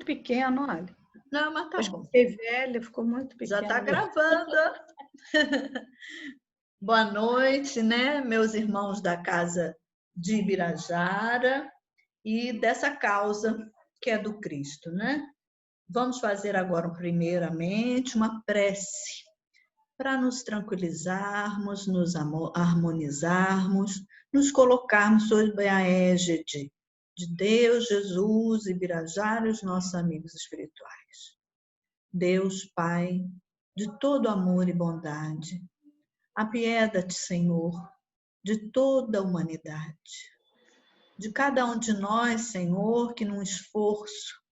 muito pequeno, olha. Não, mas tá bom. Fiquei velha, ficou muito pequeno. Já está gravando. Boa noite, né, meus irmãos da Casa de Ibirajara e dessa causa que é do Cristo, né? Vamos fazer agora, primeiramente, uma prece para nos tranquilizarmos, nos harmonizarmos, nos colocarmos sob a égide de Deus, Jesus, Ibirajara e os nossos amigos espirituais. Deus, Pai, de todo amor e bondade, apieda-te, Senhor, de toda a humanidade, de cada um de nós, Senhor, que num esforço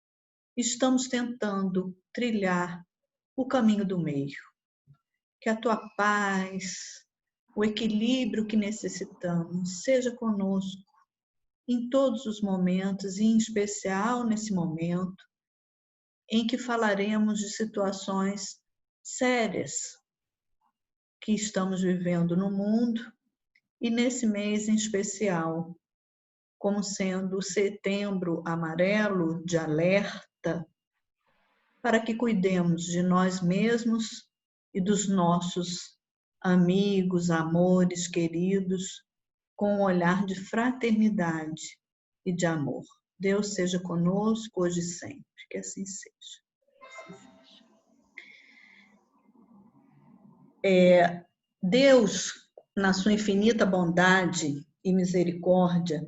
estamos tentando trilhar o caminho do meio. Que a tua paz, o equilíbrio que necessitamos, seja conosco em todos os momentos, e em especial nesse momento em que falaremos de situações sérias que estamos vivendo no mundo e nesse mês em especial, como sendo o Setembro Amarelo de alerta, para que cuidemos de nós mesmos e dos nossos amigos, amores, queridos, com um olhar de fraternidade e de amor. Deus seja conosco hoje e sempre, que assim seja. Deus, na sua infinita bondade e misericórdia,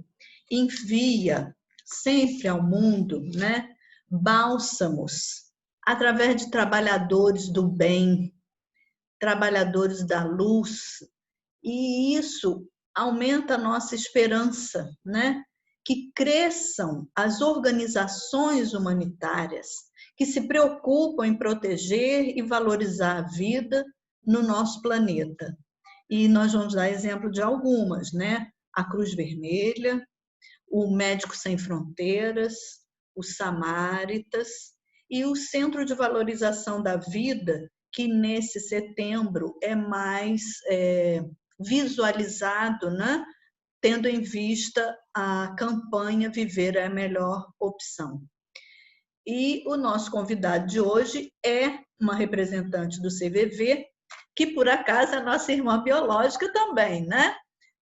envia sempre ao mundo, né, bálsamos, através de trabalhadores do bem, trabalhadores da luz, e isso aumenta a nossa esperança, né? Que cresçam as organizações humanitárias que se preocupam em proteger e valorizar a vida no nosso planeta. E nós vamos dar exemplo de algumas, né? A Cruz Vermelha, o Médicos Sem Fronteiras, os Samaritas e o Centro de Valorização da Vida, que nesse setembro é mais visualizado, né? Tendo em vista a campanha Viver é a Melhor Opção. E o nosso convidado de hoje é uma representante do CVV, que por acaso é nossa irmã biológica também, né?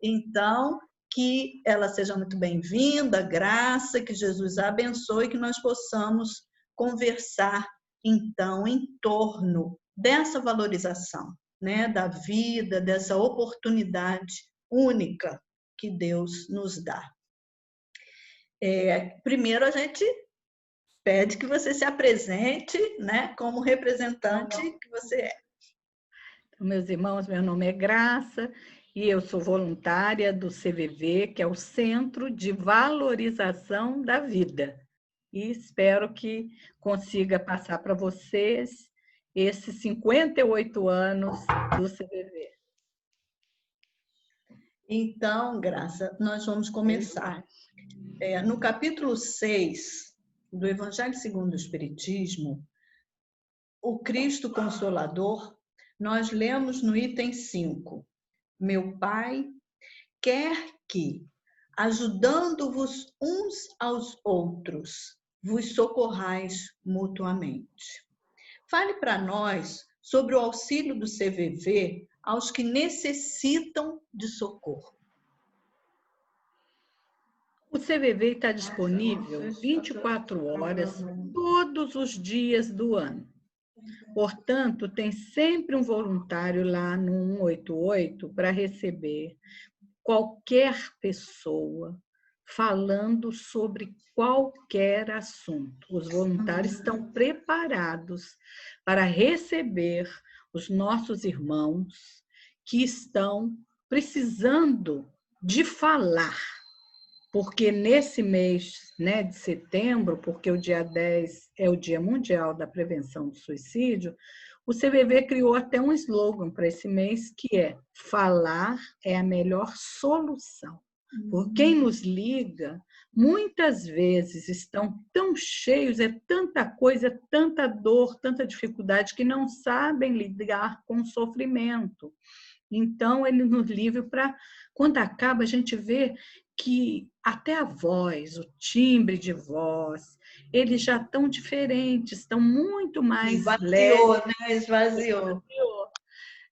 Então, que ela seja muito bem-vinda, graça, que Jesus a abençoe, que nós possamos conversar, então, em torno dessa valorização, né, da vida, dessa oportunidade única que Deus nos dá. Primeiro, a gente pede que você se apresente, né, como representante que você é. Meus irmãos, meu nome é Graça e eu sou voluntária do CVV, que é o Centro de Valorização da Vida. E espero que consiga passar para vocês esses 58 anos do CVV. Então, Graça, nós vamos começar. No capítulo 6 do Evangelho segundo o Espiritismo, o Cristo Consolador, nós lemos no item 5, meu Pai quer que, ajudando-vos uns aos outros, vos socorrais mutuamente. Fale para nós sobre o auxílio do CVV aos que necessitam de socorro. O CVV está disponível 24 horas, todos os dias do ano. Portanto, tem sempre um voluntário lá no 188 para receber qualquer pessoa falando sobre qualquer assunto. Os voluntários estão preparados para receber os nossos irmãos que estão precisando de falar. Porque nesse mês, né, de setembro, porque o dia 10 é o Dia Mundial da Prevenção do Suicídio, o CVV criou até um slogan para esse mês, que é: falar é a melhor solução. Por quem nos liga, muitas vezes estão tão cheios, é tanta coisa, é tanta dor, tanta dificuldade, que não sabem lidar com o sofrimento. Então, ele nos livra para, quando acaba, a gente vê que até a voz, o timbre de voz, eles já estão diferentes, estão muito mais leves. Esvaziou, né? Esvaziou.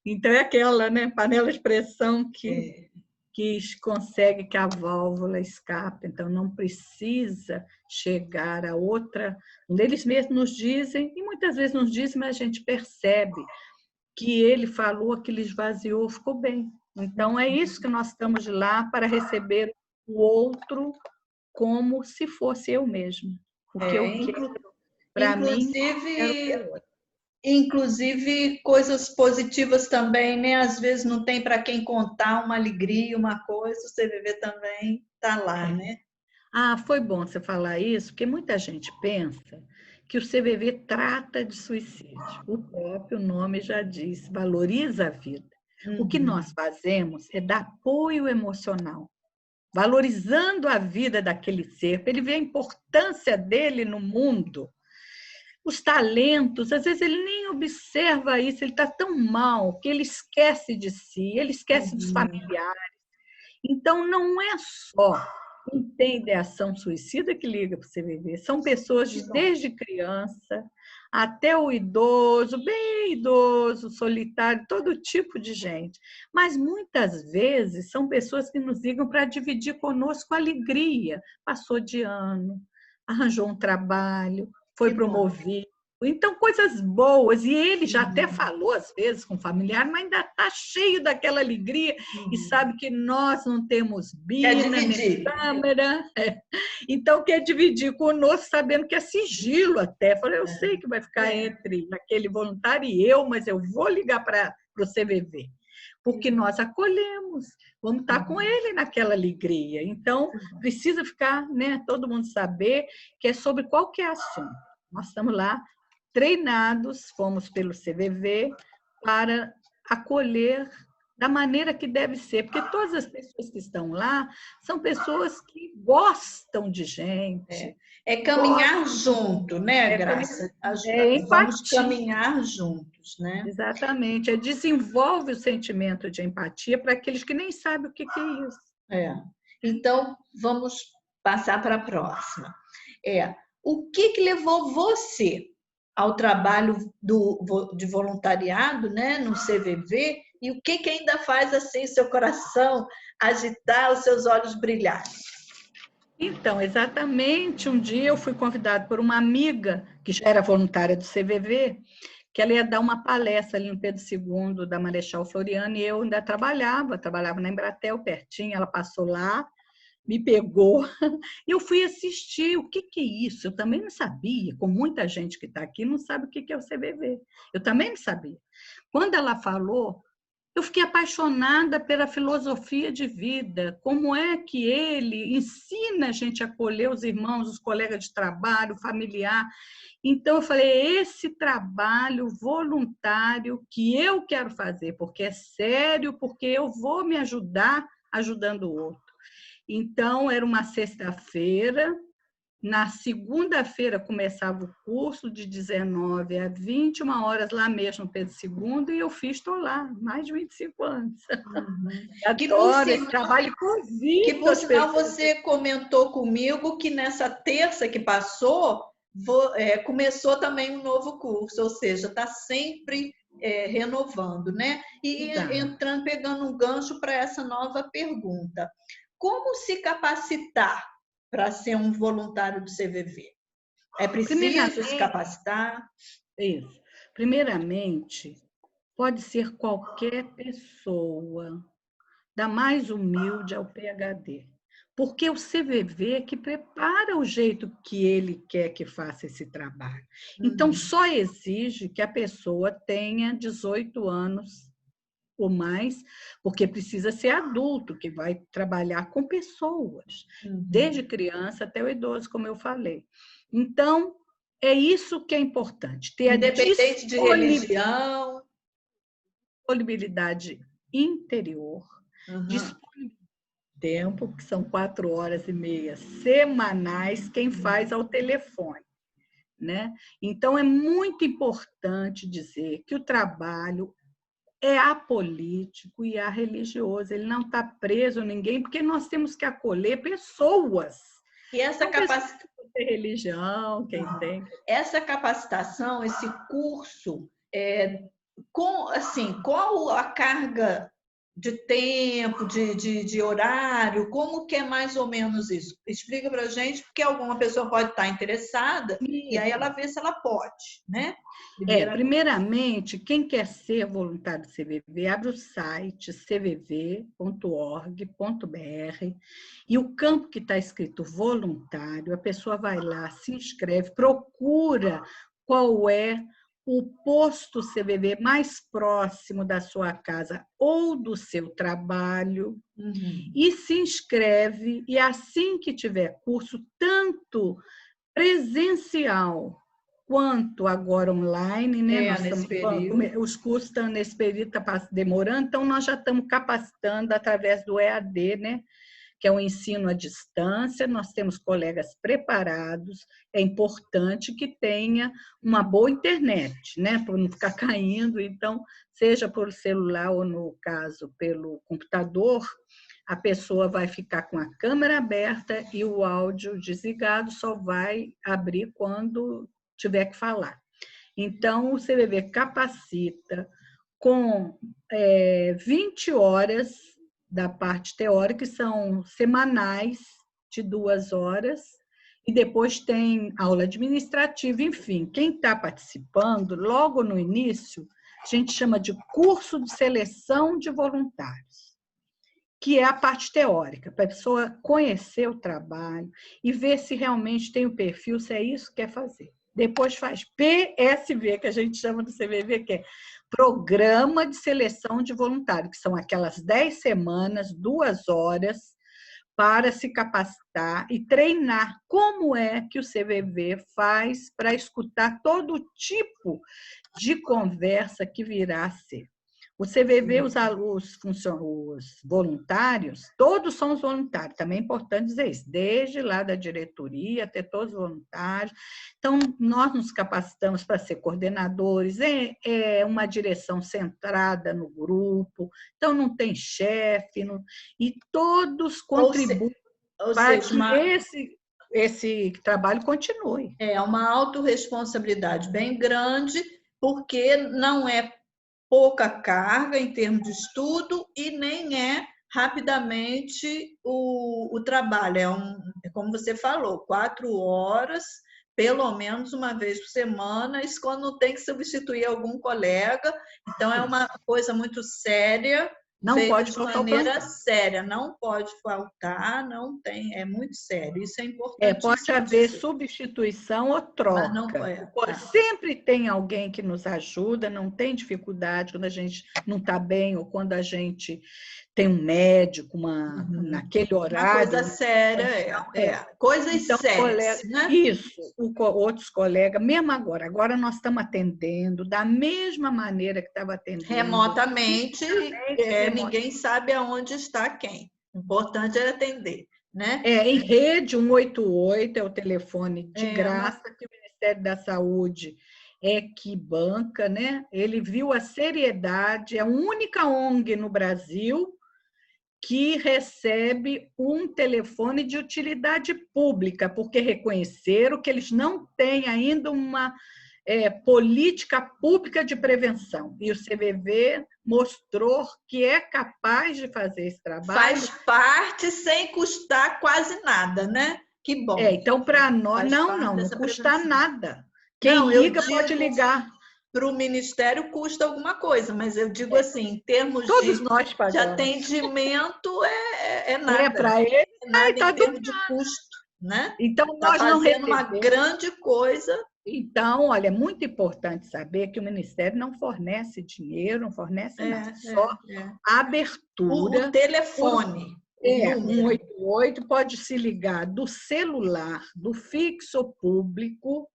Então, é aquela, né, panela de pressão É. que consegue que a válvula escape. Então, não precisa chegar a outra. Eles mesmos nos dizem, e muitas vezes nos dizem, mas a gente percebe que ele falou, aquilo esvaziou, ficou bem. Então, é isso que nós estamos lá para receber o outro como se fosse eu mesmo. O que eu quero para mim, quero para o outro. Inclusive, coisas positivas também, né? Às vezes não tem para quem contar uma alegria, uma coisa, o CVV também está lá, né? Ah, foi bom você falar isso, porque muita gente pensa que o CVV trata de suicídio. O próprio nome já diz, valoriza a vida. O que nós fazemos é dar apoio emocional, valorizando a vida daquele ser, para ele ver a importância dele no mundo. Os talentos, às vezes ele nem observa isso, ele está tão mal que ele esquece de si, ele esquece dos familiares. Então, não é só quem tem ideação suicida que liga para o CVV, são pessoas desde criança até o idoso, bem idoso, solitário, todo tipo de gente. Mas muitas vezes são pessoas que nos ligam para dividir conosco a alegria. Passou de ano, arranjou um trabalho, foi promovido. Então, coisas boas. E ele já até falou, às vezes, com o familiar, mas ainda está cheio daquela alegria e sabe que nós não temos bina, nem câmera. Então, quer dividir conosco, sabendo que é sigilo até. Falei, eu sei que vai ficar entre aquele voluntário e eu, mas eu vou ligar para o CVV. Porque nós acolhemos, vamos estar com ele naquela alegria. Então, precisa ficar, né, todo mundo saber que é sobre qualquer assunto. Nós estamos lá treinados, fomos pelo CVV, para acolher da maneira que deve ser, porque todas as pessoas que estão lá são pessoas que gostam de gente. É caminhar junto, né, Graça? Vamos caminhar juntos, né? Exatamente. Desenvolve o sentimento de empatia para aqueles que nem sabem o que é isso. Então, vamos passar para a próxima. O que levou você ao trabalho de voluntariado, né, no CVV, e o que ainda faz assim seu coração agitar, os seus olhos brilharem? Então, exatamente, um dia eu fui convidada por uma amiga que já era voluntária do CVV, que ela ia dar uma palestra ali no Pedro II da Marechal Floriano, e eu ainda trabalhava na Embratel, pertinho, ela passou lá, me pegou, e eu fui assistir. O que é isso? Eu também não sabia, com muita gente que está aqui não sabe o que é o CVV. Eu também não sabia. Quando ela falou, eu fiquei apaixonada pela filosofia de vida, como é que ele ensina a gente a acolher os irmãos, os colegas de trabalho, o familiar. Então, eu falei, esse trabalho voluntário que eu quero fazer, porque é sério, porque eu vou me ajudar ajudando o outro. Então, era uma sexta-feira, na segunda-feira começava o curso de 19 a 21 horas, lá mesmo no Pedro II, e eu estou lá, mais de 25 anos. Adoro esse trabalho inclusive. Que, por sinal, você comentou comigo que nessa terça que passou, começou também um novo curso, ou seja, está sempre renovando, né? E entrando, pegando um gancho para essa nova pergunta. Como se capacitar para ser um voluntário do CVV? É preciso se capacitar? Isso. Primeiramente, pode ser qualquer pessoa, da mais humilde ao PhD, porque o CVV é que prepara o jeito que ele quer que faça esse trabalho. Então, só exige que a pessoa tenha 18 anos ou mais, porque precisa ser adulto, que vai trabalhar com pessoas, desde criança até o idoso, como eu falei. Então, é isso que é importante, ter independente de religião, disponibilidade interior, disponibilidade de tempo, que são 4h30 semanais, quem faz ao telefone. Né? Então, é muito importante dizer que o trabalho é apolítico e religioso, ele não está preso a ninguém, porque nós temos que acolher pessoas. E essa capacitação de religião, quem tem. Essa capacitação, esse curso, assim, qual a carga de tempo, de horário, como que é mais ou menos isso? Explica para a gente, porque alguma pessoa pode estar interessada e aí ela vê se ela pode, né? Primeiramente, quem quer ser voluntário do CVV, abre o site cvv.org.br e o campo que está escrito voluntário, a pessoa vai lá, se inscreve, procura qual é o posto CVV mais próximo da sua casa ou do seu trabalho e se inscreve, e assim que tiver curso, tanto presencial quanto agora online, né? Os cursos estão nesse período, está demorando, então nós já estamos capacitando através do EAD, né? Que é o ensino à distância, nós temos colegas preparados, é importante que tenha uma boa internet, né? Para não ficar caindo, então, seja por celular ou, no caso, pelo computador, a pessoa vai ficar com a câmera aberta e o áudio desligado, só vai abrir quando tiver que falar. Então, o CVV capacita com 20 horas da parte teórica, que são semanais, de 2 horas, e depois tem aula administrativa, enfim. Quem está participando, logo no início, a gente chama de curso de seleção de voluntários, que é a parte teórica, para a pessoa conhecer o trabalho e ver se realmente tem o perfil, se é isso que quer fazer. Depois faz PSV, que a gente chama do CVV, que é Programa de Seleção de Voluntário, que são aquelas 10 semanas, 2 horas, para se capacitar e treinar como é que o CVV faz para escutar todo tipo de conversa que virá a ser. O CVV, os voluntários, todos são os voluntários, também é importante dizer isso, desde lá da diretoria até todos os voluntários. Então, nós nos capacitamos para ser coordenadores, é uma direção centrada no grupo, então não tem chefe, e todos contribuem para que esse trabalho continue. É uma autorresponsabilidade bem grande, porque não é pouca carga em termos de estudo e nem é rapidamente o trabalho. Como você falou, 4 horas, pelo menos uma vez por semana, isso quando tem que substituir algum colega. Então, é uma coisa muito séria, não pode de maneira séria, não pode faltar, não tem, é muito sério, isso é importante. Pode haver substituição ou troca. Não, sempre tem alguém que nos ajuda, não tem dificuldade quando a gente não está bem ou quando a gente tem um médico naquele horário. Uma coisa séria, coisas então, sérias. Né? Isso, outros colegas, mesmo agora nós estamos atendendo da mesma maneira que estava atendendo. Remotamente, ninguém sabe aonde está quem. O importante é atender. Né? Em rede, 188 é o telefone de graça que o Ministério da Saúde que banca, né? Ele viu a seriedade, é a única ONG no Brasil que recebe um telefone de utilidade pública, porque reconheceram que eles não têm ainda uma política pública de prevenção. E o CVV mostrou que é capaz de fazer esse trabalho. Faz parte sem custar quase nada, né? Que bom. Então, para nós, não custa nada. Quem liga pode ligar. Para o Ministério custa alguma coisa, mas eu digo assim, em termos de atendimento, é nada. Para ele, nada em termos de custo. Né? Então, nós não recebemos uma grande coisa. Então, olha, é muito importante saber que o Ministério não fornece dinheiro, não fornece nada, só abertura. O telefone. 188 pode se ligar do celular, do fixo público,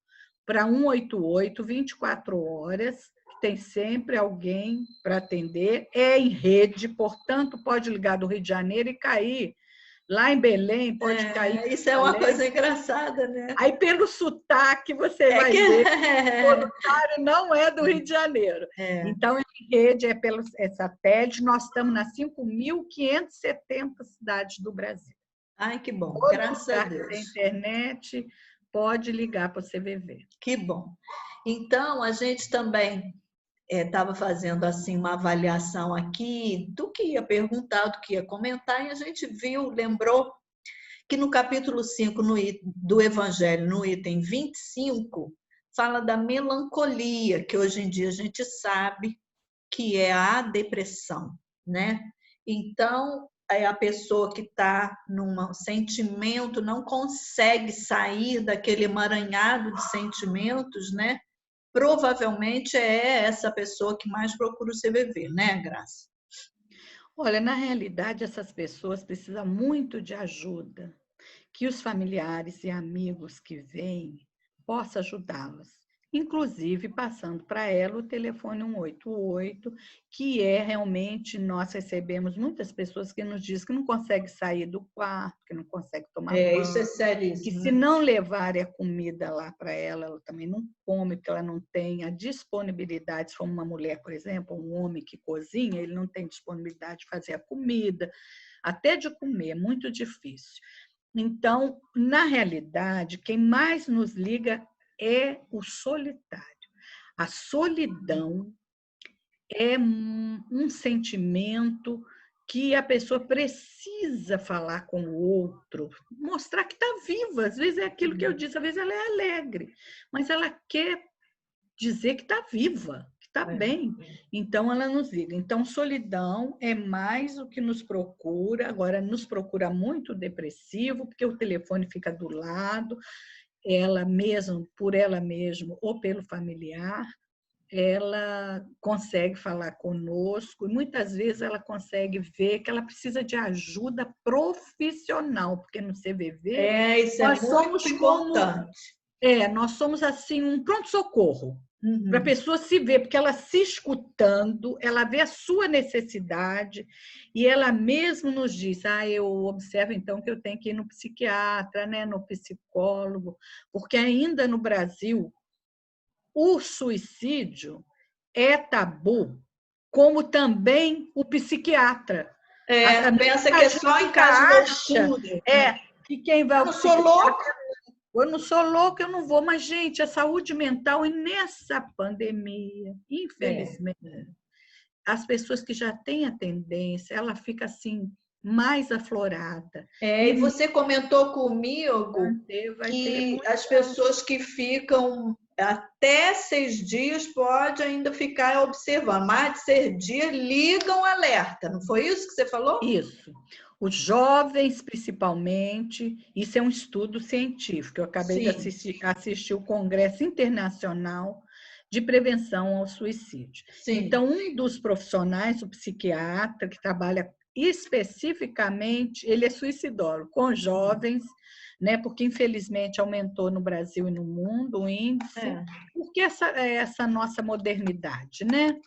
para 188, 24 horas, tem sempre alguém para atender, é em rede, portanto, pode ligar do Rio de Janeiro e cair Lá em Belém pode cair. Isso é uma coisa engraçada, né? Aí, pelo sotaque, você vai ver que o voluntário não é do Rio de Janeiro. Então, em rede, pelo satélite, nós estamos nas 5.570 cidades do Brasil. Ai, que bom, Todo graças a Deus. A internet pode ligar para o CVV. Que bom. Então, a gente também estava fazendo assim uma avaliação aqui do que ia perguntar, do que ia comentar, e a gente lembrou que no capítulo 5 do Evangelho, no item 25, fala da melancolia, que hoje em dia a gente sabe que é a depressão, né? Então, a pessoa que está num sentimento não consegue sair daquele emaranhado de sentimentos, né? Provavelmente é essa pessoa que mais procura o CVV, né, Graça? Olha, na realidade, essas pessoas precisam muito de ajuda, que os familiares e amigos que vêm possam ajudá-las, inclusive passando para ela o telefone 188, que realmente, nós recebemos muitas pessoas que nos dizem que não conseguem sair do quarto, que não conseguem tomar banho. Isso é seríssimo. Que se não levarem a comida lá para ela, ela também não come, porque ela não tem a disponibilidade. Se for uma mulher, por exemplo, um homem que cozinha, ele não tem disponibilidade de fazer a comida, até de comer, é muito difícil. Então, na realidade, quem mais nos liga é o solitário. A solidão é um sentimento que a pessoa precisa falar com o outro, mostrar que está viva. Às vezes é aquilo que eu disse, às vezes ela é alegre, mas ela quer dizer que está viva, que está bem. Então, ela nos liga. Então, solidão é mais o que nos procura. Agora, nos procura muito depressivo, porque o telefone fica do lado, ela mesma, por ela mesma ou pelo familiar, ela consegue falar conosco e muitas vezes ela consegue ver que ela precisa de ajuda profissional, porque no CVV isso nós somos importante. Nós somos assim um pronto-socorro para a pessoa se ver, porque ela se escutando, ela vê a sua necessidade e ela mesmo nos diz, eu observo então que eu tenho que ir no psiquiatra, né, no psicólogo, porque ainda no Brasil o suicídio é tabu, como também o psiquiatra. Pensa que é só em caso de loucura. Que quem vai ao psiquiatra... Eu sou louca. Eu não sou louca, eu não vou. Mas, gente, a saúde mental, e nessa pandemia, infelizmente, as pessoas que já têm a tendência, ela fica assim, mais aflorada. E você comentou comigo que as pessoas que ficam até 6 dias pode ainda ficar observando. Mais de 6 dias ligam alerta. Não foi isso que você falou? Isso. Os jovens, principalmente, isso é um estudo científico. Eu acabei de assistir o Congresso Internacional de Prevenção ao Suicídio. Então, um dos profissionais, o psiquiatra, que trabalha especificamente, ele é suicidólogo, com jovens, né? Porque, infelizmente, aumentou no Brasil e no mundo o índice, porque essa nossa modernidade, né?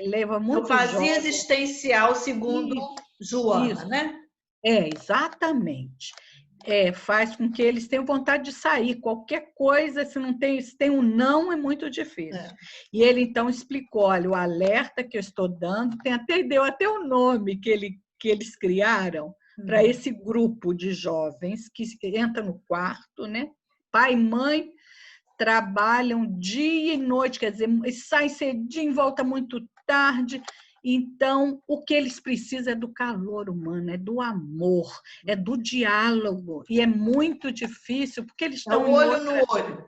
Leva muito vazio existencial, segundo Joana, né? Exatamente. Faz com que eles tenham vontade de sair. Qualquer coisa, se tem um não, é muito difícil. E ele, então, explicou, olha, o alerta que eu estou dando, deu até o nome que eles criaram para esse grupo de jovens que entra no quarto, né? Pai e mãe trabalham dia e noite, quer dizer, sai cedinho, volta muito tarde. Então, o que eles precisam é do calor humano, é do amor, é do diálogo. E é muito difícil, porque eles estão no olho.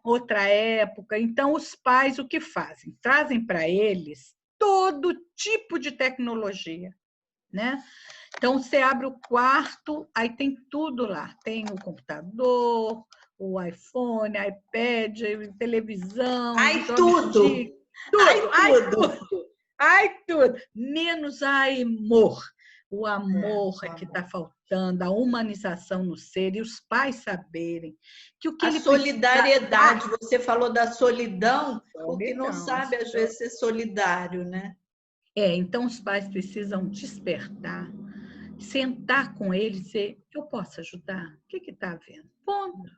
Outra época. Então, os pais o que fazem? Trazem para eles todo tipo de tecnologia, né? Então, você abre o quarto, aí tem tudo lá. Tem o computador, o iPhone, iPad, televisão. Tudo! Tudo! Menos amor. O amor é que está faltando, a humanização no ser, e os pais saberem que o que ele solidariedade, você falou da solidão, porque não sabe, às vezes, ser solidário, né? Então os pais precisam despertar sentar com ele e dizer, eu posso ajudar? O que está havendo? Ponto.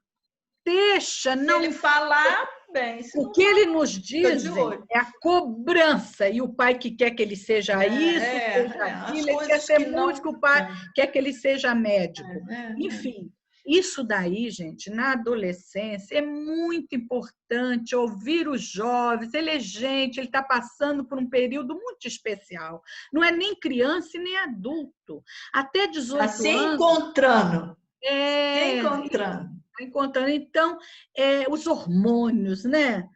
Deixa, não... Se ele falar, bem... O que ele nos diz é a cobrança. E o pai que quer que ele seja seja aquilo, ele quer ser músico, o pai quer que ele seja médico. Enfim, isso daí, gente, na adolescência é muito importante ouvir os jovens. Ele é gente, ele está passando por um período muito especial. Não é nem criança e nem adulto. Até 18 anos... Se encontrando. Encontrando. Então, os hormônios, né?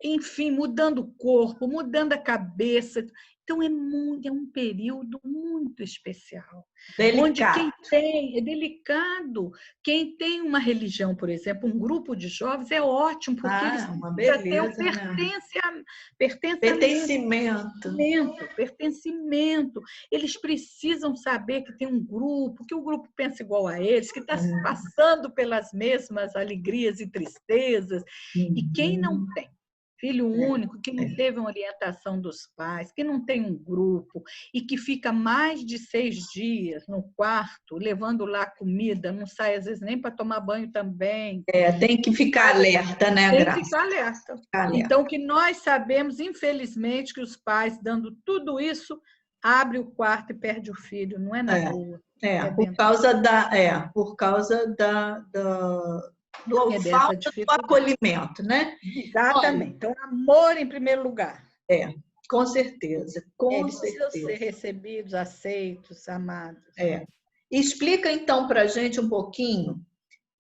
Enfim, mudando o corpo, mudando a cabeça. Então, é um período muito especial. Delicado. Onde é delicado. Quem tem uma religião, por exemplo, um grupo de jovens, é ótimo, porque eles uma beleza, pertencimento. Eles precisam saber que tem um grupo, que o grupo pensa igual a eles, que está passando pelas mesmas alegrias e tristezas. E quem não tem filho único, que não teve uma orientação dos pais, que não tem um grupo e que fica mais de 6 dias no quarto, levando lá comida, não sai às vezes nem para tomar banho também. Tem que ficar alerta, né, Graça? Tem que ficar alerta. Então, que nós sabemos, infelizmente, que os pais, dando tudo isso, abre o quarto e perde o filho, não é na rua. Por causa falta do acolhimento, né? Exatamente. Então, amor em primeiro lugar. Com certeza. Eles precisam ser recebidos, aceitos, amados. Explica, então, para a gente um pouquinho.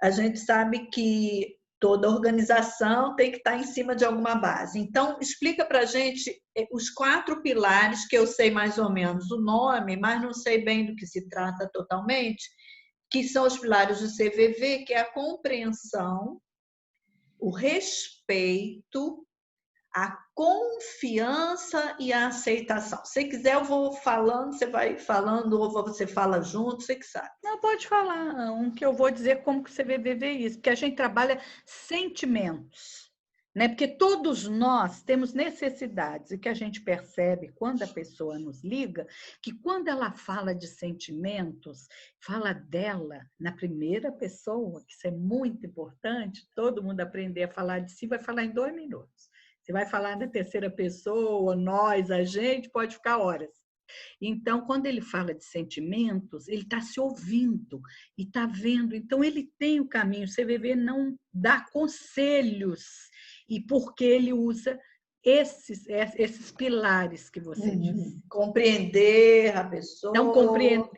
A gente sabe que toda organização tem que estar em cima de alguma base. Então, explica para a gente os 4 pilares, que eu sei mais ou menos o nome, mas não sei bem do que se trata totalmente, que são os pilares do CVV, que é a compreensão, o respeito, a confiança e a aceitação. Se quiser, eu vou falando, você vai falando, ou você fala junto, você que sabe. Não, pode falar, que eu vou dizer como que o CVV vê isso, porque a gente trabalha sentimentos. Né? Porque todos nós temos necessidades, e que a gente percebe quando a pessoa nos liga, que quando ela fala de sentimentos, fala dela na primeira pessoa, que isso é muito importante, todo mundo aprender a falar de si, vai falar em 2 minutos. Você vai falar na terceira pessoa, nós, a gente, pode ficar horas. Então, quando ele fala de sentimentos, ele está se ouvindo e está vendo. Então, ele tem o caminho. O CVV não dá conselhos, e porque ele usa esses pilares que você disse. Compreender a pessoa. Então, compreender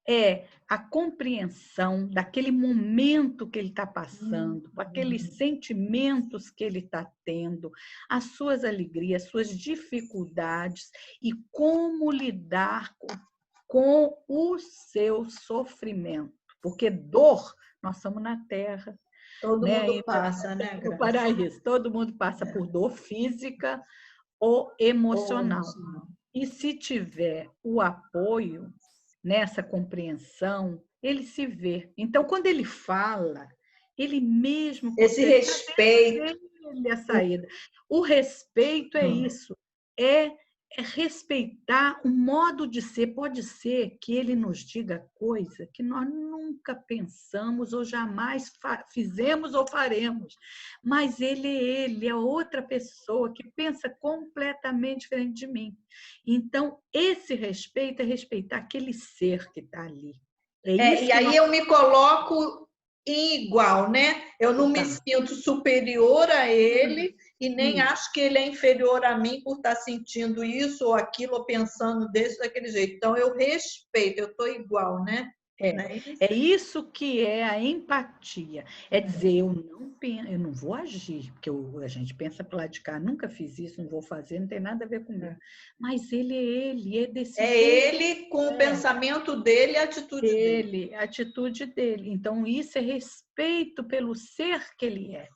é a compreensão daquele momento que ele está passando, aqueles sentimentos que ele está tendo, as suas alegrias, as suas dificuldades e como lidar com o seu sofrimento. Porque dor, nós estamos na Terra. Todo mundo passa, né, Graça? No paraíso, todo mundo passa por dor física ou emocional. E se tiver o apoio nessa compreensão, ele se vê. Então, quando ele fala, ele mesmo... Esse respeito. A saída. O respeito é isso, é respeitar o modo de ser. Pode ser que ele nos diga coisa que nós nunca pensamos ou jamais fizemos ou faremos, mas ele é outra pessoa que pensa completamente diferente de mim. Então, esse respeito é respeitar aquele ser que está ali. E aí eu me coloco igual, né? Eu não me sinto superior a ele e nem acho que ele é inferior a mim por estar sentindo isso ou aquilo, ou pensando desse ou daquele jeito. Então, eu respeito, eu estou igual, né? É isso que é a empatia. É dizer, eu não vou agir, porque a gente pensa para lá de cá, nunca fiz isso, não vou fazer, não tem nada a ver comigo. Mas ele é desse jeito. Ele com o pensamento dele e a atitude dele. A atitude dele. Então, isso é respeito pelo ser que ele é.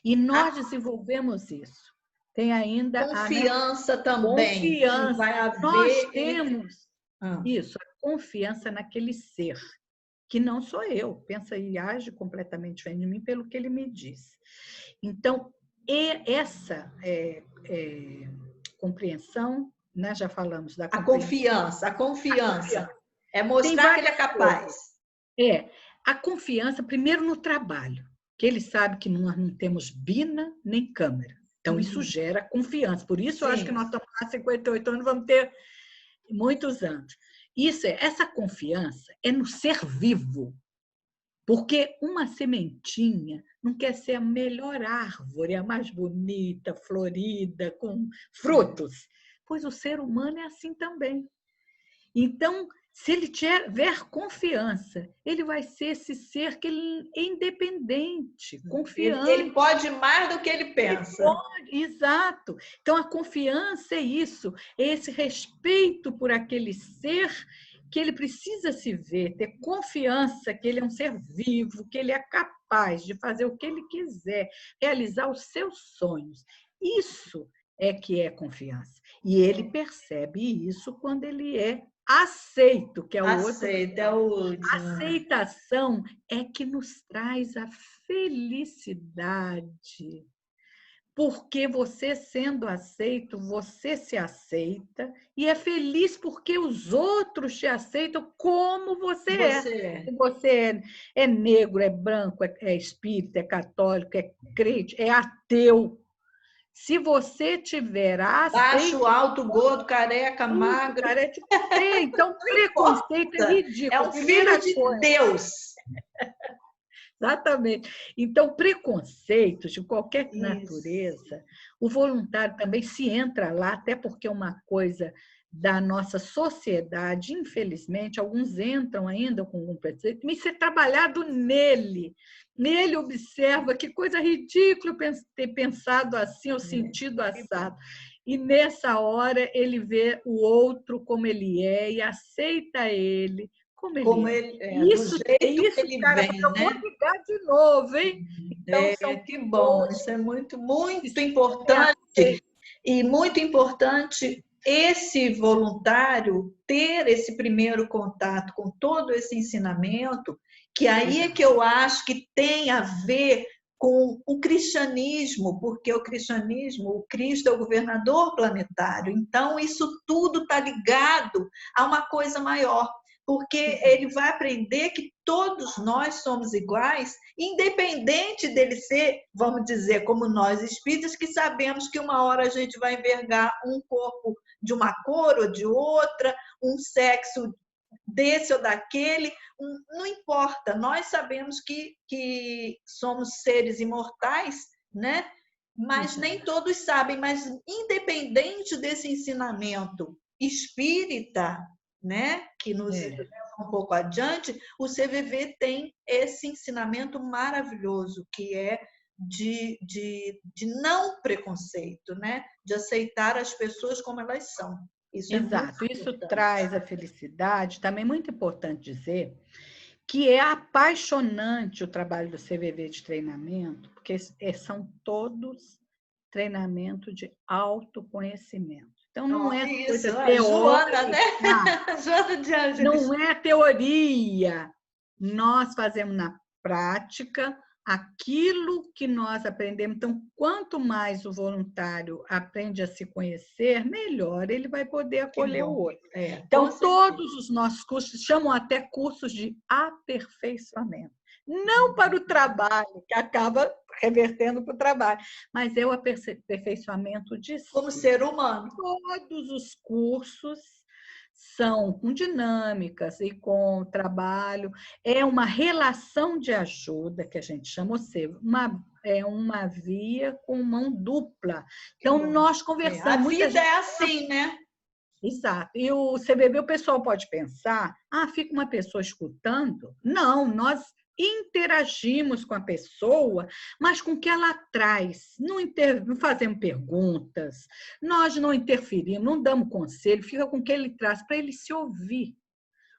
E nós desenvolvemos isso. Tem ainda confiança também. Confiança. Vai haver... Nós temos isso, a confiança naquele ser, que não sou eu, pensa e age completamente diferente de mim pelo que ele me diz. Então, essa compreensão, né, já falamos da compreensão. A confiança. É mostrar que ele é capaz. A confiança, primeiro, no trabalho, que ele sabe que nós não temos bina nem câmera. Então, isso gera confiança. Por isso, eu acho que nós estamos há 58 anos, vamos ter muitos anos. Essa confiança é no ser vivo. Porque uma sementinha não quer ser a melhor árvore, a mais bonita, florida, com frutos. Pois o ser humano é assim também. Então, se ele tiver confiança, ele vai ser esse ser que ele é independente, confiante. Ele pode mais do que ele pensa. Exato. Então, a confiança é isso, é esse respeito por aquele ser que ele precisa se ver, ter confiança que ele é um ser vivo, que ele é capaz de fazer o que ele quiser, realizar os seus sonhos. Isso é que é confiança. E ele percebe isso quando ele é aceito, que é o outro. Aceitação é que nos traz a felicidade. Porque você sendo aceito, você se aceita e é feliz porque os outros te aceitam como você é. Você é negro, é branco, é espírita, é católico, é crente, é ateu. Se você tiver baixo, alto, gordo, careca, magro. Então, preconceito é ridículo. É um filho de Deus. Exatamente. Então, preconceitos de qualquer natureza, o voluntário também se entra lá, até porque é uma coisa da nossa sociedade, infelizmente, alguns entram ainda com um preconceito, mas isso é trabalhado nele. Nele observa que coisa ridícula ter pensado assim, ou sentido assado. E nessa hora ele vê o outro como ele é e aceita ele como ele é. Isso, que ele cara, vem, eu vou ligar de novo, hein? Então, que bom, isso é muito, muito importante. E muito importante esse voluntário ter esse primeiro contato com todo esse ensinamento, que aí é que eu acho que tem a ver com o cristianismo, porque o cristianismo, o Cristo é o governador planetário, então isso tudo está ligado a uma coisa maior, porque ele vai aprender que todos nós somos iguais, independente dele ser, vamos dizer, como nós espíritas, que sabemos que uma hora a gente vai envergar um corpo de uma cor ou de outra, um sexo desse ou daquele, não importa, nós sabemos que somos seres imortais, né? Mas nem todos sabem, mas independente desse ensinamento espírita, né, que nos leva um pouco adiante, o CVV tem esse ensinamento maravilhoso, que é de não preconceito, né? De aceitar as pessoas como elas são. Exato, isso traz a felicidade. Também é muito importante dizer que é apaixonante o trabalho do CVV de treinamento, porque são todos treinamento de autoconhecimento. Então, não é coisa teórica. Joana, né? Joana de Ângeles. Não é teoria. Nós fazemos na prática aquilo que nós aprendemos. Então, quanto mais o voluntário aprende a se conhecer, melhor ele vai poder acolher o outro. Então, todos os nossos cursos chamam até cursos de aperfeiçoamento. Não para o trabalho, que acaba revertendo para o trabalho, mas é o aperfeiçoamento de si. Como ser humano. Todos os cursos são com dinâmicas e com trabalho, é uma relação de ajuda, que a gente chama, ou seja, uma via com mão dupla. Então, nós conversamos... A vida é assim, né? Exato. E o CVV, o pessoal pode pensar, fica uma pessoa escutando? Não, nós interagimos com a pessoa, mas com o que ela traz. Não fazemos perguntas, nós não interferimos, não damos conselho, fica com o que ele traz para ele se ouvir.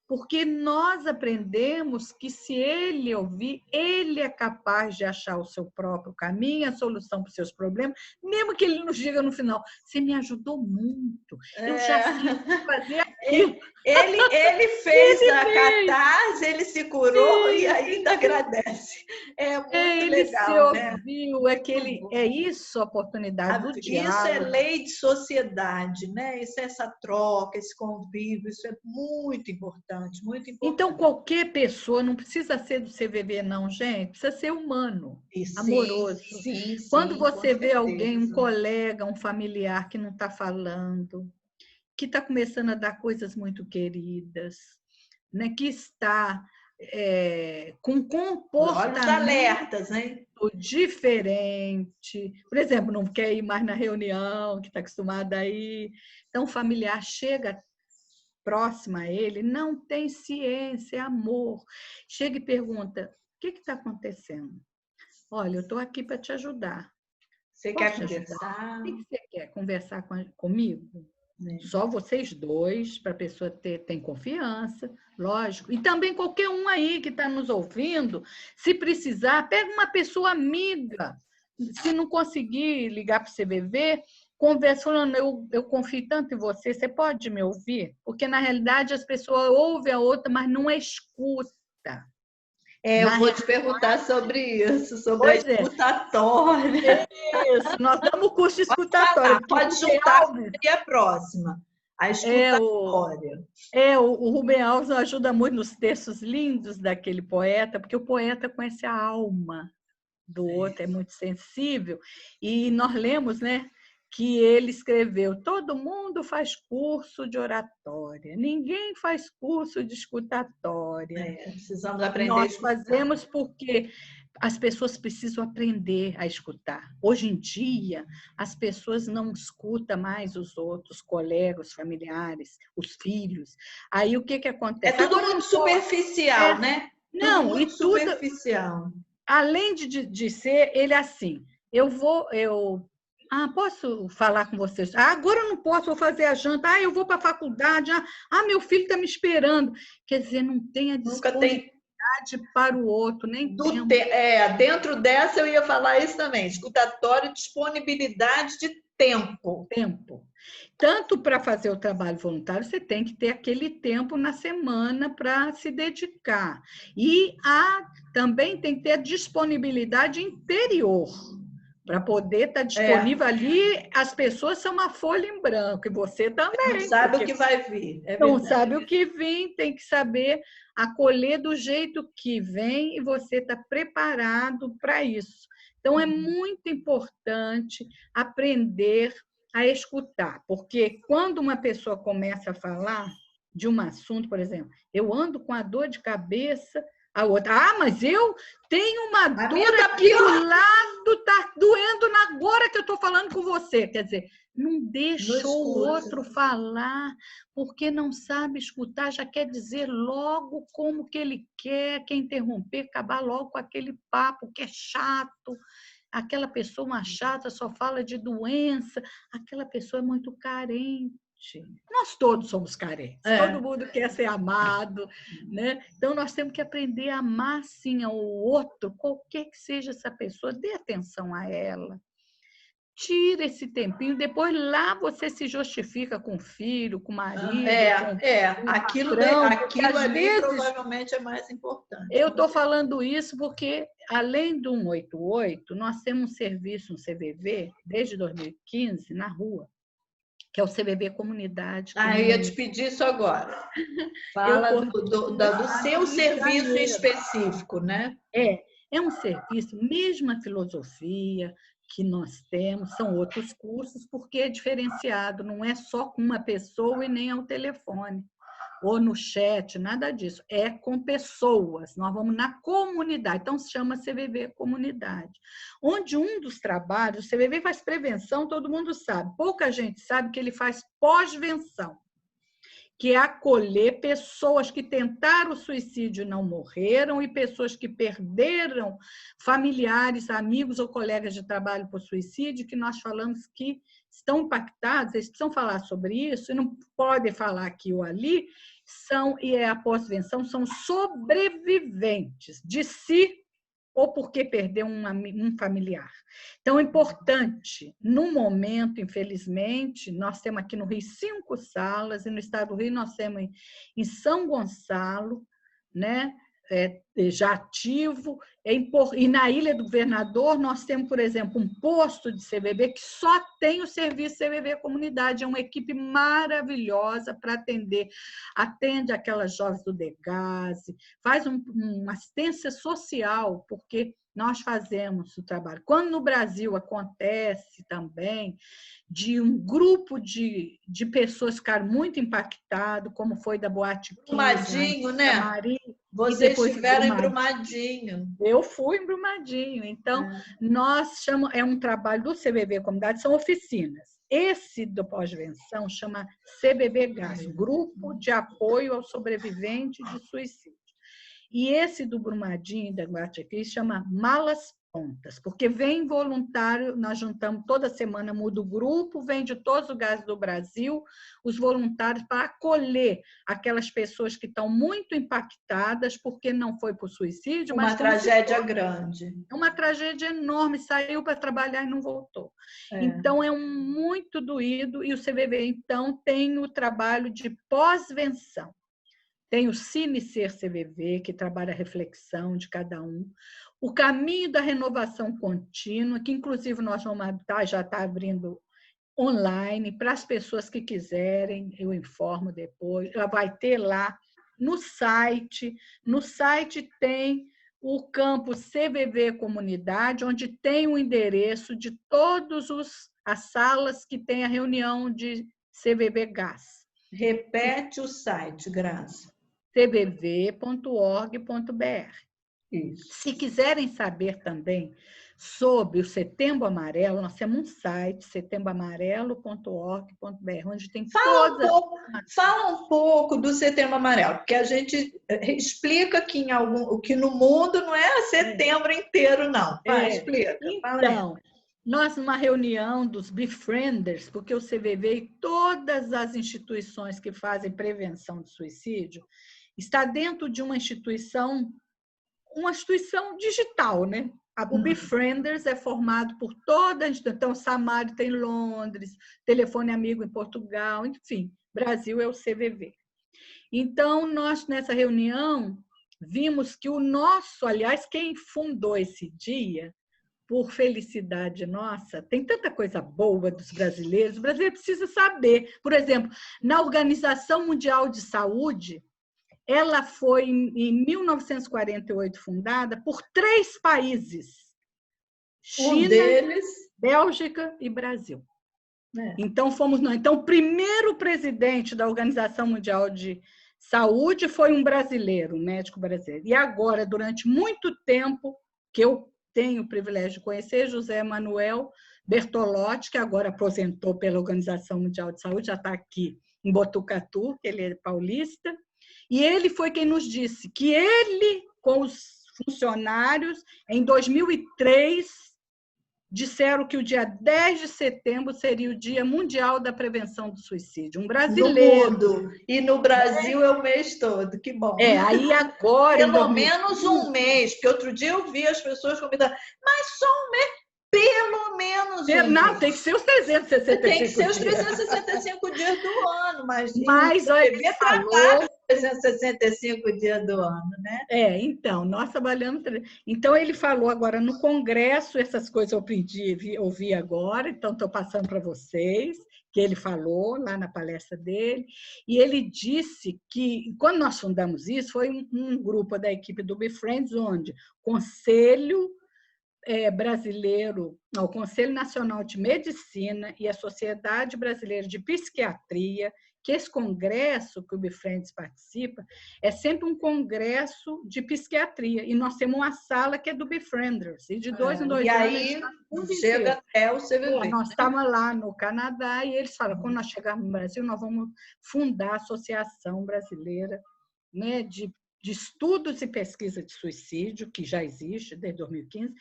Porque nós aprendemos que se ele ouvir, ele é capaz de achar o seu próprio caminho, a solução para os seus problemas, mesmo que ele nos diga no final, você me ajudou muito, eu já fiz fazer aquilo. aquilo. Ele fez Ele a fez. catarse, ele se curou Sim. e ainda agradece. É muito Ele se legal, né? ouviu, é isso a oportunidade do Isso é diálogo. lei de sociedade, né? Isso é essa troca, esse convívio, isso é muito importante, muito Então, importante. qualquer pessoa, não precisa ser do CVV, não, gente, precisa ser humano, E sim, amoroso. sim, Quando sim, com você vê alguém, um certeza. colega, um familiar que não está falando, que está começando a dar coisas muito queridas, né, que está com Olhos comportamento alertas, hein? diferente, por exemplo, não quer ir mais na reunião, que está acostumada a ir. Então, o familiar chega próxima a ele, não tem ciência, é amor. Chega e pergunta: o que está acontecendo? Olha, eu estou aqui para te ajudar. Você Posso quer te ajudar? conversar? O que você quer? Conversar comigo? Né? Só vocês dois, para a pessoa ter confiança, lógico. E também qualquer um aí que está nos ouvindo, se precisar, pega uma pessoa amiga. Se não conseguir ligar para o CVV, conversa falando, eu confio tanto em você, você pode me ouvir? Porque, na realidade, as pessoas ouvem a outra, mas não escuta. Eu Na vou te perguntar sobre isso, sobre a Pois é, escutatória. isso. Nós damos curso de escutatória, Falar, porque o pode Rubem juntar Alves e a próxima. A é o escutatória. o Rubem Alves ajuda muito nos textos lindos daquele poeta, porque o poeta conhece a alma do outro, é muito sensível. E nós lemos, né, que ele escreveu: todo mundo faz curso de oratória, ninguém faz curso de escutatória. Precisamos aprender a Nós escutar. fazemos porque as pessoas precisam aprender a escutar. Hoje em dia, as pessoas não escutam mais os outros, colegas, familiares, os filhos. Aí o que É acontece? tudo Agora muito não pode. superficial, né? Tudo Não, muito e tudo, superficial. além de ser ele assim, posso falar com vocês? Agora eu não posso, vou fazer a janta. Eu vou para a faculdade. Meu filho está me esperando. Quer dizer, não tem a Nunca disponibilidade tem para o outro, nem tempo. dentro dessa eu ia falar isso também. Escutatório, disponibilidade de tempo. Tanto para fazer o trabalho voluntário, você tem que ter aquele tempo na semana para se dedicar. E também tem que ter a disponibilidade interior, para poder estar disponível ali. As pessoas são uma folha em branco, e você Não também, sabe o porque que vai vir, é não verdade. sabe o que vem, tem que saber acolher do jeito que vem, e você está preparado para isso. Então, é muito importante aprender a escutar, porque quando uma pessoa começa a falar de um assunto, por exemplo, eu ando com a dor de cabeça, a outra, mas eu tenho uma A dor minha tá aqui do pior. lado, está doendo agora que eu estou falando com você. Quer dizer, não Não deixa o escuta. outro falar, porque não sabe escutar, já quer dizer logo como que ele quer interromper, acabar logo com aquele papo que é chato. Aquela pessoa uma chata só fala de doença, aquela pessoa é muito carente. Nós todos somos carentes, todo mundo quer ser amado, né? Então nós temos que aprender a amar sim ao outro, qualquer que seja essa pessoa, dê atenção a ela. Tira esse tempinho, depois lá você se justifica com o filho, com o marido, com o patrão, porque Aquilo às ali vezes provavelmente é mais importante. eu estou falando isso porque, além do 188, nós temos um serviço, um CVV, desde 2015, na rua, que é o CVV Comunidade. Eu ia te pedir isso agora. Eu Fala coordeno do lá no seu Rio de serviço Janeiro. específico, né? É um serviço, mesmo a filosofia que nós temos, são outros cursos, porque é diferenciado, não é só com uma pessoa e nem ao telefone, ou no chat, nada disso. É com pessoas, nós vamos na comunidade, então se chama CVV Comunidade. Onde um dos trabalhos, o CVV faz prevenção, todo mundo sabe, pouca gente sabe que ele faz pós-venção, que é acolher pessoas que tentaram suicídio e não morreram, e pessoas que perderam familiares, amigos ou colegas de trabalho por suicídio, que nós falamos que estão impactados, eles precisam falar sobre isso, e não podem falar aqui ou ali, e a pós-venção são sobreviventes de si ou porque perdeu um familiar. Então, é importante, no momento, infelizmente, nós temos aqui no Rio 5 salas, e no estado do Rio nós temos em São Gonçalo, né? Já ativo, e na Ilha do Governador nós temos, por exemplo, um posto de CVV que só tem o serviço CVV Comunidade, é uma equipe maravilhosa para atende aquelas jovens do Degase, faz uma assistência social, porque nós fazemos o trabalho. Quando no Brasil acontece também de um grupo de pessoas ficar muito impactado, como foi da Boate Kiss, Brumadinho, né? Maria, vocês estiveram em Brumadinho. Eu fui em Brumadinho. Então, nós chamamos, é um trabalho do CVV Comunidade, são oficinas. Esse do pós-venção chama CBB GAS, Grupo de Apoio ao Sobrevivente de Suicídio. E esse do Brumadinho, da Guatequim, chama Malas Prontas, porque vem voluntário, nós juntamos toda semana, muda o grupo, vem de todos os lugares do Brasil, os voluntários para acolher aquelas pessoas que estão muito impactadas, porque não foi por suicídio, mas uma tragédia grande. É uma tragédia enorme, saiu para trabalhar e não voltou. Então, é muito doído, e o CVV, então, tem o trabalho de pós-venção. Tem o Cine Ser CVV, que trabalha a reflexão de cada um. O caminho da renovação contínua, que inclusive nós vamos já está abrindo online para as pessoas que quiserem, eu informo depois. Ela vai ter lá no site. No site tem o campo CVV Comunidade, onde tem o endereço de todas as salas que tem a reunião de CVV GAS. Repete o site, Graça. cvv.org.br. Se quiserem saber também sobre o Setembro Amarelo, nós temos um site, setembroamarelo.org.br, onde tem todas... Fala um pouco do Setembro Amarelo, porque a gente explica que, que no mundo não é setembro inteiro, não. Explica. Então, nós, numa reunião dos Befrienders, porque o CVV e todas as instituições que fazem prevenção de suicídio está dentro de uma instituição digital, né? O Befrienders é formado por toda a instituição. Então, o Samari tem em Londres, Telefone Amigo em Portugal, enfim, Brasil é o CVV. Então, nós, nessa reunião, vimos que aliás, quem fundou esse dia, por felicidade nossa, tem tanta coisa boa dos brasileiros, o brasileiro precisa saber. Por exemplo, na Organização Mundial de Saúde, ela foi, em 1948, fundada por 3 países. China, Bélgica e Brasil. Então, fomos nós. Então, o primeiro presidente da Organização Mundial de Saúde foi um brasileiro, um médico brasileiro. E agora, durante muito tempo, que eu tenho o privilégio de conhecer, José Manuel Bertolotti, que agora aposentou pela Organização Mundial de Saúde, já está aqui em Botucatu, que ele é paulista. E ele foi quem nos disse que ele, com os funcionários, em 2003, disseram que o dia 10 de setembro seria o Dia Mundial da Prevenção do Suicídio. Um brasileiro. No mundo. E no Brasil é o mês todo. Que bom. Aí agora... Pelo menos um mês, porque outro dia eu vi as pessoas comentando, mas só um mês, pelo menos um mês. Não, tem que ser os 365 Tem que ser os 365 dias do ano, mas olha, ele falou... 365 dias do ano, né? Então, nós trabalhamos... Então, ele falou agora no Congresso, essas coisas eu aprendi, ouvi agora, então estou passando para vocês, que ele falou lá na palestra dele, e ele disse que, quando nós fundamos isso, foi um grupo da equipe do Befriends, onde Conselho Brasileiro, o Conselho Nacional de Medicina e a Sociedade Brasileira de Psiquiatria, que esse congresso que o Befriends participa é sempre um congresso de psiquiatria, e nós temos uma sala que é do Befrienders, e de 2 em 2 anos... E aí chega até o CVV. Nós estávamos lá no Canadá, e eles falam, quando nós chegarmos no Brasil, nós vamos fundar a Associação Brasileira, né, de estudos e pesquisa de suicídio, que já existe desde 2015.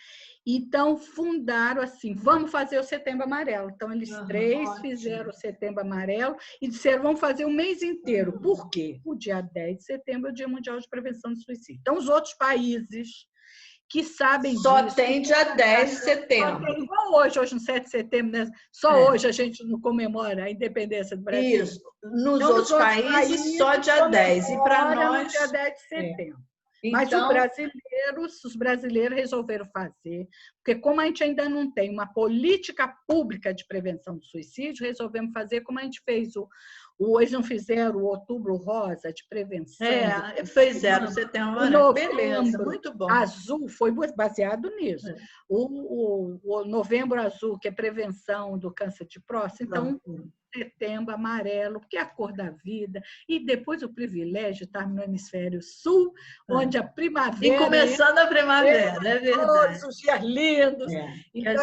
Então, fundaram assim, vamos fazer o Setembro Amarelo. Então, eles 3 fizeram o Setembro Amarelo e disseram, vamos fazer o mês inteiro. Por quê? O dia 10 de setembro é o Dia Mundial de Prevenção de Suicídio. Então, os outros países que sabem Só disso. tem dia 10 de setembro. Igual hoje no 7 de setembro, né? Só hoje a gente não comemora a independência do Brasil. Isso. Nos outros países, só dia 10. E para nós... dia 10 de setembro. Mas Então, os brasileiros resolveram fazer, porque como a gente ainda não tem uma política pública de prevenção do suicídio, resolvemos fazer como a gente fez eles não fizeram o Outubro Rosa de prevenção. Fizeram setembro amarelo. Beleza, muito bom. Azul foi baseado nisso. O Novembro Azul, que é prevenção do câncer de próstata. Então, setembro amarelo, que é a cor da vida. E depois o privilégio de estar no hemisfério sul, onde a primavera... E começando a primavera, é verdade. Todos os dias lindos. Então,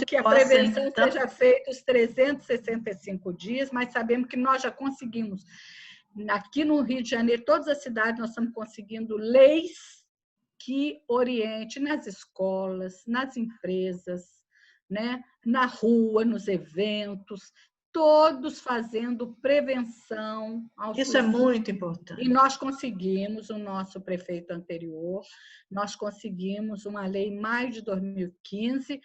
que a prevenção seja feita os 365 dias, mas sabemos que nós já conseguimos, aqui no Rio de Janeiro, todas as cidades, nós estamos conseguindo leis que orientem nas escolas, nas empresas, né? Na rua, nos eventos, todos fazendo prevenção ao suicídio. Isso é muito importante. E nós conseguimos, o nosso prefeito anterior, nós conseguimos uma lei em maio de 2015,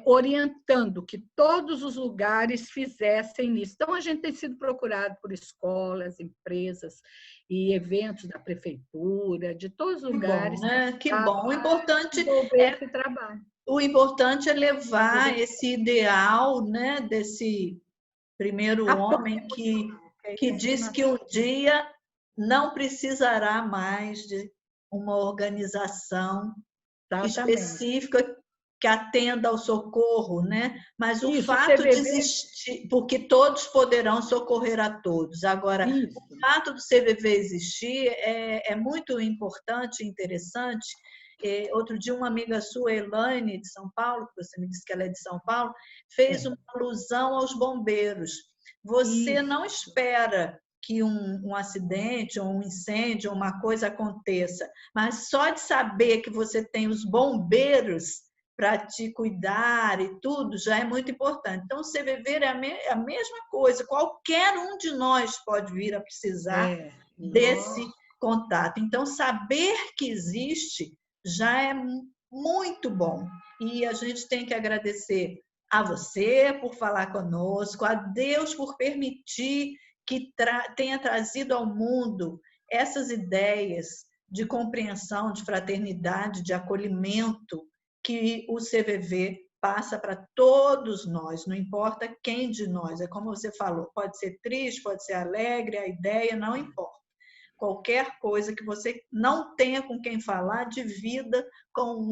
orientando que todos os lugares fizessem isso. Então, a gente tem sido procurado por escolas, empresas e eventos da prefeitura, de todos os lugares. Bom, né? Que bom. O importante esse trabalho. O importante é levar esse ideal, né, desse primeiro homem que diz que um dia não precisará mais de uma organização específica que atenda ao socorro, né? Mas o fato de existir, porque todos poderão socorrer a todos. Agora, o fato do CVV existir é muito importante e interessante. Outro dia, uma amiga sua, Elaine, de São Paulo, que você me disse que ela é de São Paulo, fez uma alusão aos bombeiros. Você não espera que um acidente, ou um incêndio, ou uma coisa aconteça, mas só de saber que você tem os bombeiros para te cuidar e tudo, já é muito importante. Então, o CVV é a mesma coisa, qualquer um de nós pode vir a precisar desse contato. Então, saber que existe já é muito bom. E a gente tem que agradecer a você por falar conosco, a Deus por permitir que tenha trazido ao mundo essas ideias de compreensão, de fraternidade, de acolhimento que o CVV passa para todos nós, não importa quem de nós. É como você falou, pode ser triste, pode ser alegre, a ideia não importa. Qualquer coisa que você não tenha com quem falar, divida com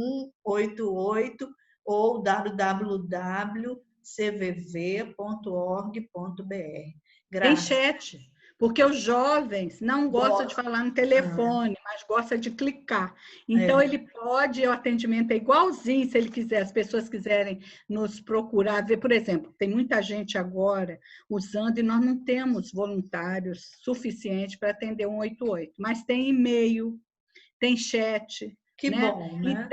188 ou www.cvv.org.br. Tem chat, porque os jovens não gostam de falar no telefone, mas gostam de clicar. Então, ele pode, o atendimento é igualzinho, se ele quiser, as pessoas quiserem nos procurar, ver, por exemplo, tem muita gente agora usando e nós não temos voluntários suficientes para atender 188, mas tem e-mail, tem chat. Que bom, né?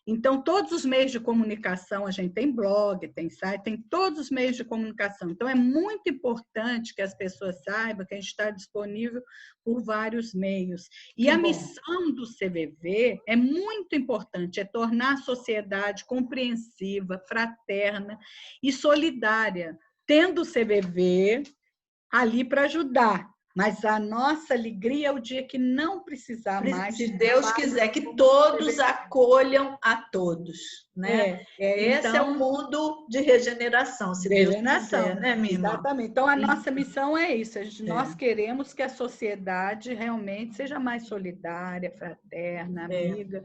Então, todos os meios de comunicação, a gente tem blog, tem site, tem todos os meios de comunicação. Então, é muito importante que as pessoas saibam que a gente está disponível por vários meios. E a missão do CVV é muito importante, é tornar a sociedade compreensiva, fraterna e solidária, tendo o CVV ali para ajudar. Mas a nossa alegria é o dia que não precisar mais. Se Deus quiser, que todos acolham a todos, né? Esse é um mundo de regeneração, se Deus quiser, né, minha irmã? Exatamente. Então, a nossa missão é isso. Nós queremos que a sociedade realmente seja mais solidária, fraterna, amiga.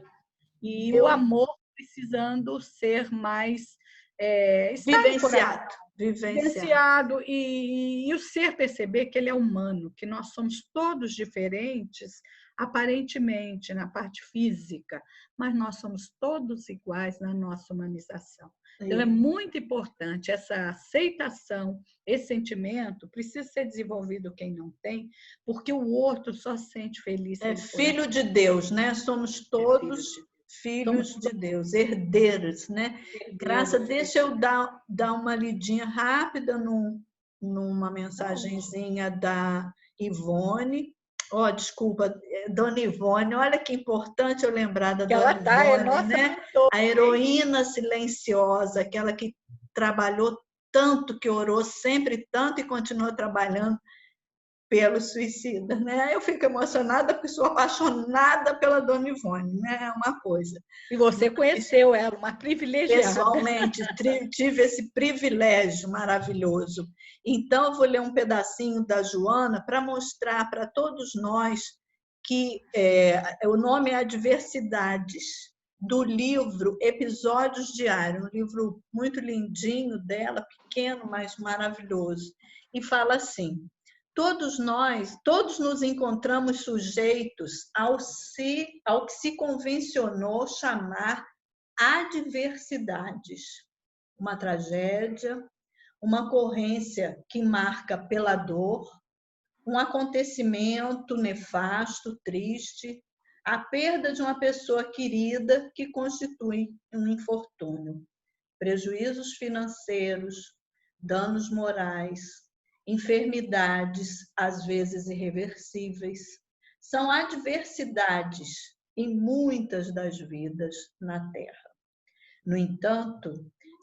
E o amor precisando ser mais vivenciado e o ser perceber que ele é humano, que nós somos todos diferentes, aparentemente, na parte física, mas nós somos todos iguais na nossa humanização. Então, é muito importante essa aceitação, esse sentimento precisa ser desenvolvido quem não tem, porque o outro só se sente feliz. É filho de Deus, né? Somos todos filhos de Deus, herdeiros, né? Graça, deixa eu dar uma lidinha rápida numa mensagenzinha da Ivone. Oh, desculpa, Dona Ivone, olha que importante eu lembrar da Que Dona ela tá, é Ivone, nossa né? mentora, A heroína silenciosa, aquela que trabalhou tanto, que orou sempre tanto e continuou trabalhando pelo suicida, né? Eu fico emocionada porque sou apaixonada pela Dona Ivone, né? É uma coisa. E você conheceu ela, uma privilegiada. Pessoalmente, tive esse privilégio maravilhoso. Então, eu vou ler um pedacinho da Joana para mostrar para todos nós que o nome é Adversidades, do livro Episódios Diários, um livro muito lindinho dela, pequeno, mas maravilhoso. E fala assim: todos nos encontramos sujeitos ao que se convencionou chamar adversidades, uma tragédia, uma ocorrência que marca pela dor, um acontecimento nefasto, triste, a perda de uma pessoa querida que constitui um infortúnio, prejuízos financeiros, danos morais, enfermidades, às vezes irreversíveis, são adversidades em muitas das vidas na Terra. No entanto,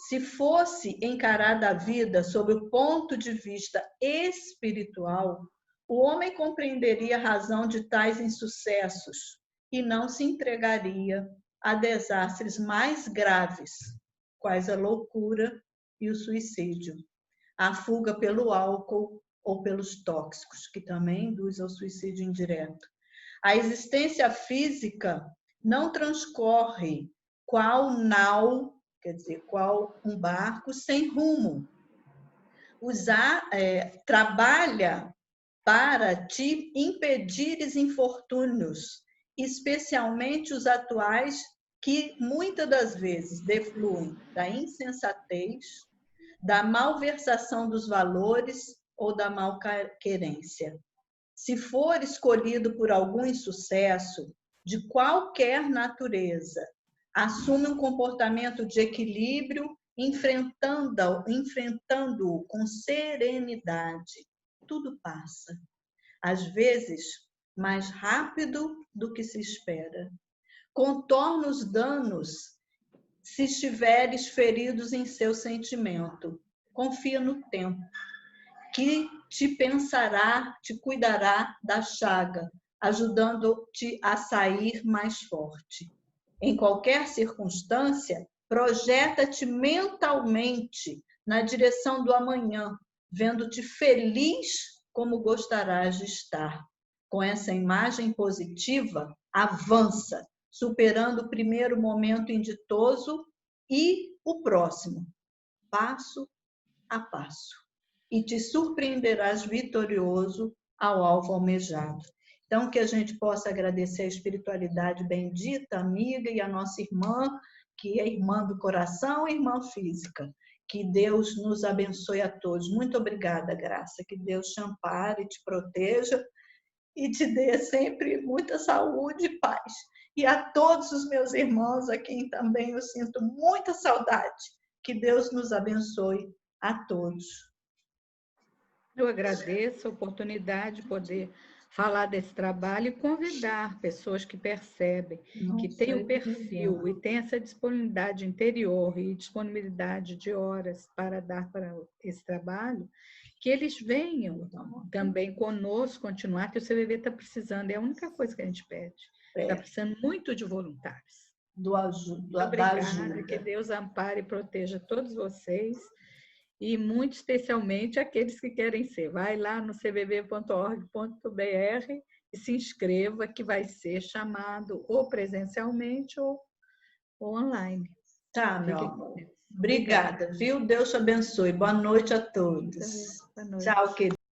se fosse encarada a vida sob o ponto de vista espiritual, o homem compreenderia a razão de tais insucessos e não se entregaria a desastres mais graves, quais a loucura e o suicídio, a fuga pelo álcool ou pelos tóxicos, que também induz ao suicídio indireto. A existência física não transcorre qual nau, quer dizer, qual um barco sem rumo. Trabalha para te impedires infortúnios, especialmente os atuais, que muitas das vezes defluem da insensatez, da malversação dos valores ou da malquerência. Se for escolhido por algum insucesso, de qualquer natureza, assume um comportamento de equilíbrio, enfrentando-o com serenidade. Tudo passa, às vezes mais rápido do que se espera. Contorna os danos se estiveres feridos em seu sentimento. Confia no tempo, que te cuidará da chaga, ajudando-te a sair mais forte. Em qualquer circunstância, projeta-te mentalmente na direção do amanhã, vendo-te feliz como gostarás de estar. Com essa imagem positiva, avança, superando o primeiro momento inditoso e o próximo, passo a passo. E te surpreenderás vitorioso ao alvo almejado. Então, que a gente possa agradecer a espiritualidade bendita, amiga, e a nossa irmã, que é irmã do coração e irmã física. Que Deus nos abençoe a todos. Muito obrigada, Graça. Que Deus te ampare, te proteja e te dê sempre muita saúde e paz. E a todos os meus irmãos, a quem também eu sinto muita saudade. Que Deus nos abençoe a todos. Eu agradeço a oportunidade de poder falar desse trabalho e convidar pessoas que percebem, que têm o perfil e têm essa disponibilidade interior e disponibilidade de horas para dar para esse trabalho, que eles venham também conosco continuar, que o CVV está precisando, é a única coisa que a gente pede. Está precisando muito de voluntários. Obrigada, que Deus ampare e proteja todos vocês. E muito especialmente aqueles que querem ser. Vai lá no cvv.org.br e se inscreva, que vai ser chamado ou presencialmente ou online. Tá, meu amor. Obrigada, viu? Deus te abençoe. Boa noite a todos. Boa noite. Tchau, querido.